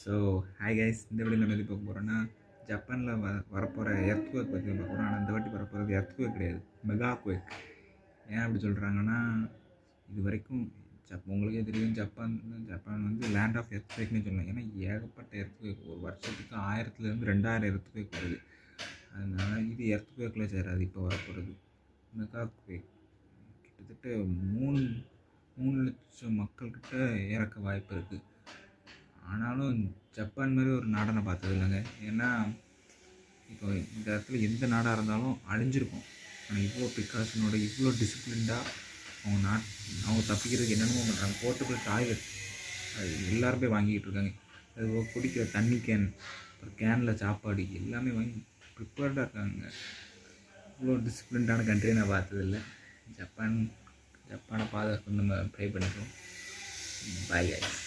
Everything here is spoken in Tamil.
ஸோ ஹாய் கைஸ், இந்த வீடியோ நம்ம எது பார்க்க போகிறோன்னா ஜப்பானில் வரப்போகிற எர்த்குவேக் பற்றி பார்க்க போகிறோம். ஆனால் இந்த வாட்டி வரப்போகிறது எர்த்குவேக் கிடையாது, மெகா குவேக். ஏன் அப்படி சொல்கிறாங்கன்னா, இது வரைக்கும் உங்களுக்கே தெரியும், ஜப்பான் வந்து லேண்ட் ஆஃப் எர்த்குவேக்னு சொல்லலாம். ஏன்னா ஏகப்பட்ட எர்த்குவேக், ஒரு வருஷத்துக்கு 1000 to 2000 எர்த்குவேக் வருது. அதனால் இது எர்த்குவேக்கில் சேராது. இப்போ வரப்போகிறது மெகா குவேக். கிட்டத்தட்ட 3 லட்சம் மக்கள்கிட்ட இறக்க வாய்ப்பு இருக்குது. ஆனாலும் ஜப்பான் மாதிரி ஒரு நாடை நான் பார்த்தது இல்லைங்க. ஏன்னா இப்போ இந்த இடத்துல எந்த நாடாக இருந்தாலும் அழிஞ்சிருக்கும். ஆனால் இவ்வளோ ப்ரிகாஷனோட, இவ்வளோ டிசிப்ளின்டாக அவங்க தப்பிக்கிறதுக்கு என்னென்னமோ பண்ணுறாங்க. போர்ட்டபிள் டாய்லெட் அது எல்லாருமே வாங்கிக்கிட்டு இருக்காங்க. அது குடிக்கிற தண்ணி கேன், அப்புறம் கேனில் சாப்பாடு எல்லாமே வாங்கி ப்ரிப்பேர்டாக இருக்காங்க. இவ்வளோ டிசிப்ளின்டான கண்ட்ரியை நான் பார்த்ததில்லை. ஜப்பானை பாதுகாப்பு நம்ம ப்ரே பண்ணிக்கிறோம். Bye guys.